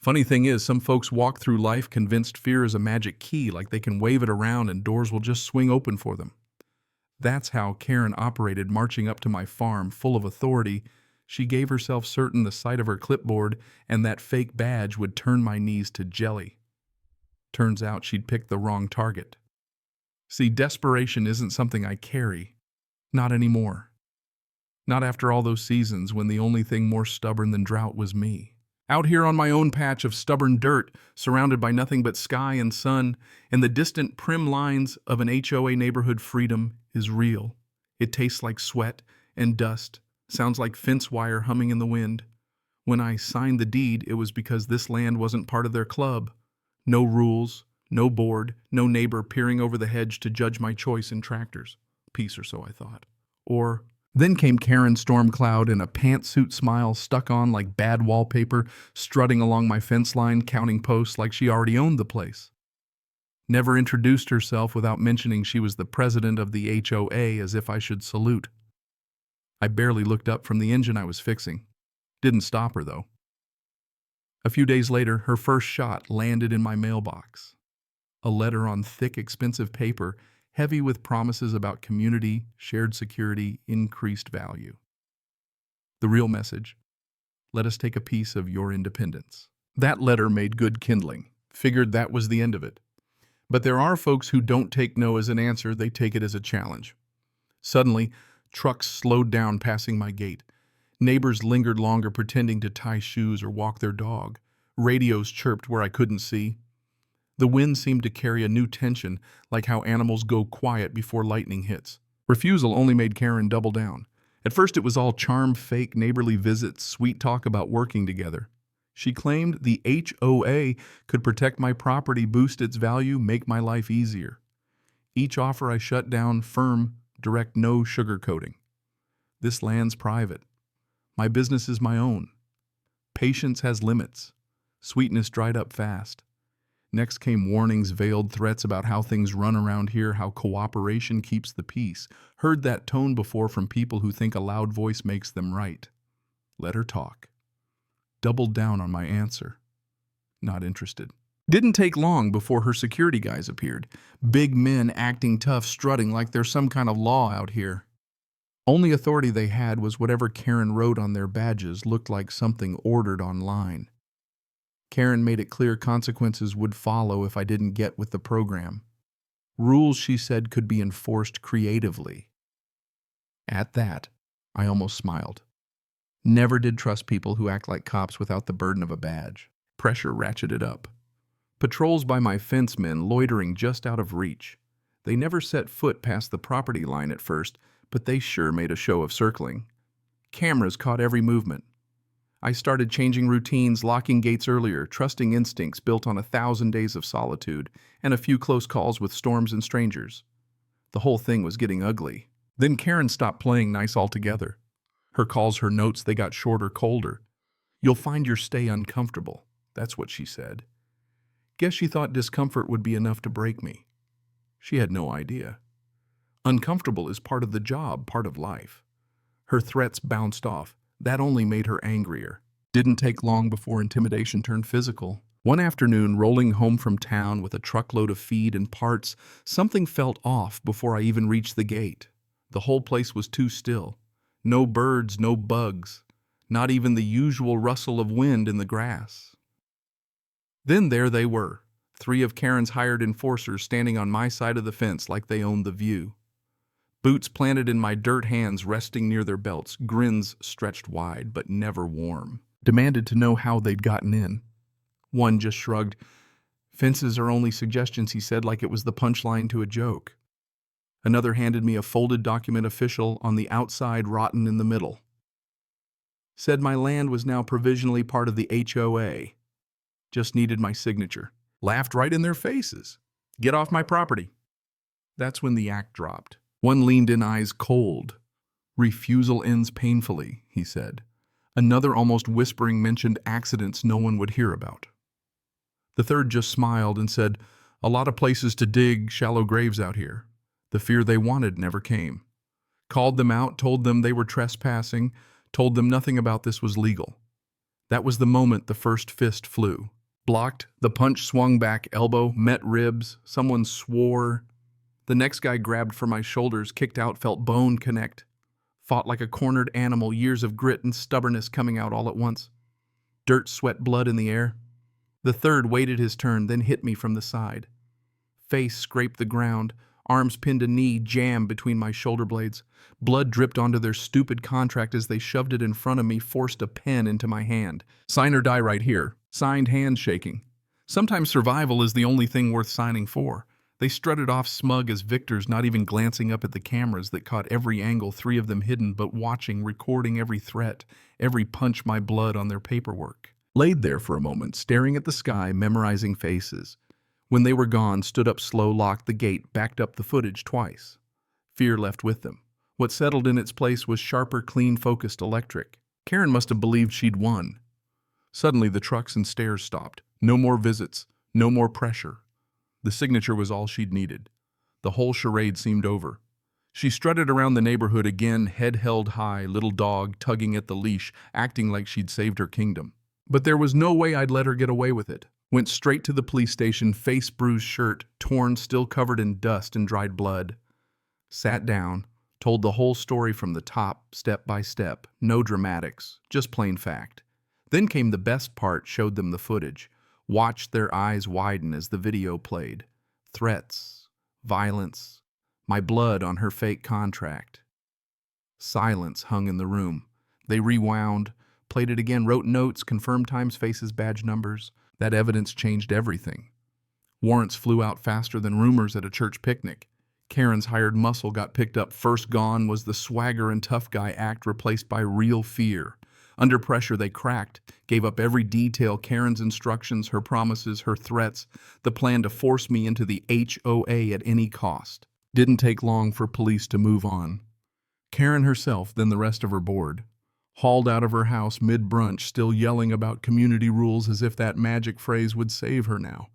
Funny thing is, some folks walk through life convinced fear is a magic key, like they can wave it around and doors will just swing open for them. That's how Karen operated, marching up to my farm, full of authority. She gave herself certain the sight of her clipboard and that fake badge would turn my knees to jelly. Turns out she'd picked the wrong target. See, desperation isn't something I carry. Not anymore. Not after all those seasons when the only thing more stubborn than drought was me. Out here on my own patch of stubborn dirt, surrounded by nothing but sky and sun, and the distant prim lines of an HOA neighborhood, freedom is real. It tastes like sweat and dust, sounds like fence wire humming in the wind. When I signed the deed, it was because this land wasn't part of their club. No rules, no board, no neighbor peering over the hedge to judge my choice in tractors. Peace, or so I thought. Or then came Karen Stormcloud in a pantsuit smile stuck on like bad wallpaper, strutting along my fence line, counting posts like she already owned the place. Never introduced herself without mentioning she was the president of the HOA, as if I should salute. I barely looked up from the engine I was fixing. Didn't stop her, though. A few days later, her first shot landed in my mailbox. A letter on thick, expensive paper, heavy with promises about community, shared security, increased value. The real message: let us take a piece of your independence. That letter made good kindling. Figured that was the end of it. But there are folks who don't take no as an answer, they take it as a challenge. Suddenly, trucks slowed down passing my gate. Neighbors lingered longer pretending to tie shoes or walk their dog. Radios chirped where I couldn't see. The wind seemed to carry a new tension, like how animals go quiet before lightning hits. Refusal only made Karen double down. At first it was all charm, fake neighborly visits, sweet talk about working together. She claimed the HOA could protect my property, boost its value, make my life easier. Each offer I shut down, firm, direct, no sugarcoating. This land's private. My business is my own. Patience has limits. Sweetness dried up fast. Next came warnings, veiled threats about how things run around here, how cooperation keeps the peace. Heard that tone before from people who think a loud voice makes them right. Let her talk. Doubled down on my answer. Not interested. Didn't take long before her security guys appeared. Big men acting tough, strutting like there's some kind of law out here. Only authority they had was whatever Karen wrote on their badges, looked like something ordered online. Karen made it clear consequences would follow if I didn't get with the program. Rules, she said, could be enforced creatively. At that, I almost smiled. Never did trust people who act like cops without the burden of a badge. Pressure ratcheted up. Patrols by my fencemen loitering just out of reach. They never set foot past the property line at first, but they sure made a show of circling. Cameras caught every movement. I started changing routines, locking gates earlier, trusting instincts built on 1,000 days of solitude and a few close calls with storms and strangers. The whole thing was getting ugly. Then Karen stopped playing nice altogether. Her calls, her notes, they got shorter, colder. You'll find your stay uncomfortable. That's what she said. Guess she thought discomfort would be enough to break me. She had no idea. Uncomfortable is part of the job, part of life. Her threats bounced off. That only made her angrier. Didn't take long before intimidation turned physical. One afternoon, rolling home from town with a truckload of feed and parts, something felt off before I even reached the gate. The whole place was too still. No birds, no bugs, not even the usual rustle of wind in the grass. Then there they were, 3 of Karen's hired enforcers standing on my side of the fence like they owned the view. Boots planted in my dirt hands resting near their belts, grins stretched wide but never warm. Demanded to know how they'd gotten in. One just shrugged. Fences are only suggestions, he said, like it was the punchline to a joke. Another handed me a folded document, official on the outside, rotten in the middle. Said my land was now provisionally part of the HOA. Just needed my signature. Laughed right in their faces. Get off my property. That's when the act dropped. One leaned in, eyes cold. Refusal ends painfully, he said. Another, almost whispering, mentioned accidents no one would hear about. The third just smiled and said, a lot of places to dig shallow graves out here. The fear they wanted never came. Called them out, told them they were trespassing, told them nothing about this was legal. That was the moment the first fist flew. Blocked, the punch swung back, elbow, met ribs, someone swore. The next guy grabbed for my shoulders, kicked out, felt bone connect. Fought like a cornered animal, years of grit and stubbornness coming out all at once. Dirt, sweat, blood in the air. The third waited his turn, then hit me from the side. Face scraped the ground, arms pinned a knee, jammed between my shoulder blades. Blood dripped onto their stupid contract as they shoved it in front of me, forced a pen into my hand. Sign or die right here. Signed, hands shaking. Sometimes survival is the only thing worth signing for. They strutted off smug as victors, not even glancing up at the cameras that caught every angle, 3 of them hidden, but watching, recording every threat, every punch my blood on their paperwork. Laid there for a moment, staring at the sky, memorizing faces. When they were gone, stood up slow, locked the gate, backed up the footage twice. Fear left with them. What settled in its place was sharper, clean, focused electric. Karen must have believed she'd won. Suddenly the trucks and stairs stopped. No more visits, no more pressure. The signature was all she'd needed. The whole charade seemed over. She strutted around the neighborhood again, head held high, little dog tugging at the leash, acting like she'd saved her kingdom. But there was no way I'd let her get away with it. Went straight to the police station, face bruised shirt, torn, still covered in dust and dried blood. Sat down, told the whole story from the top, step by step, no dramatics, just plain fact. Then came the best part, showed them the footage. Watched their eyes widen as the video played. Threats, violence, my blood on her fake contract. Silence hung in the room. They rewound, played it again, wrote notes, confirmed times, faces, badge numbers. That evidence changed everything. Warrants flew out faster than rumors at a church picnic. Karen's hired muscle got picked up. First gone was the swagger and tough guy act, replaced by real fear. Under pressure, they cracked, gave up every detail, Karen's instructions, her promises, her threats, the plan to force me into the HOA at any cost. Didn't take long for police to move on. Karen herself, then the rest of her board, hauled out of her house mid-brunch, still yelling about community rules as if that magic phrase would save her now.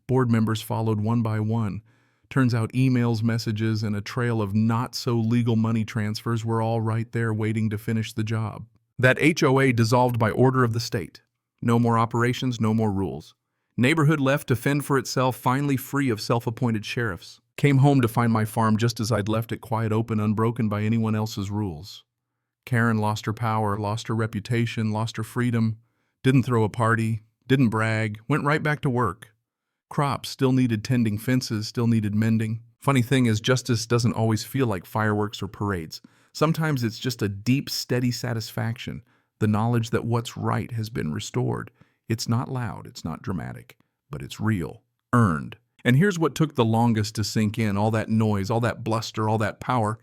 Board members followed one by one. Turns out emails, messages, and a trail of not-so-legal money transfers were all right there waiting to finish the job. That HOA dissolved by order of the state. No more operations, no more rules. Neighborhood left to fend for itself, finally free of self-appointed sheriffs. Came home to find my farm just as I'd left it, quiet, open, unbroken by anyone else's rules. Karen lost her power, lost her reputation, lost her freedom, didn't throw a party, didn't brag, went right back to work. Crops still needed tending, fences still needed mending. Funny thing is, justice doesn't always feel like fireworks or parades. Sometimes it's just a deep, steady satisfaction, the knowledge that what's right has been restored. It's not loud, it's not dramatic, but it's real, earned. And here's what took the longest to sink in, all that noise, all that bluster, all that power.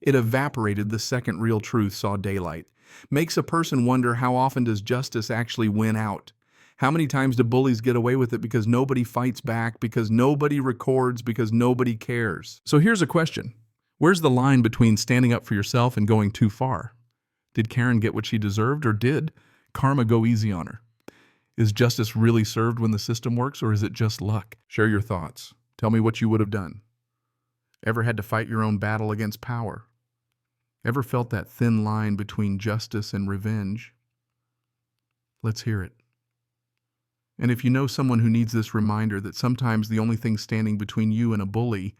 It evaporated the second real truth saw daylight. Makes a person wonder, how often does justice actually win out? How many times do bullies get away with it because nobody fights back, because nobody records, because nobody cares? So here's a question. Where's the line between standing up for yourself and going too far? Did Karen get what she deserved, or did karma go easy on her? Is justice really served when the system works, or is it just luck? Share your thoughts. Tell me what you would have done. Ever had to fight your own battle against power? Ever felt that thin line between justice and revenge? Let's hear it. And if you know someone who needs this reminder that sometimes the only thing standing between you and a bully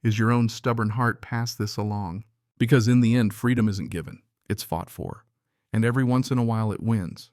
is your own stubborn heart, pass this along. Because in the end, freedom isn't given, it's fought for. And every once in a while it wins.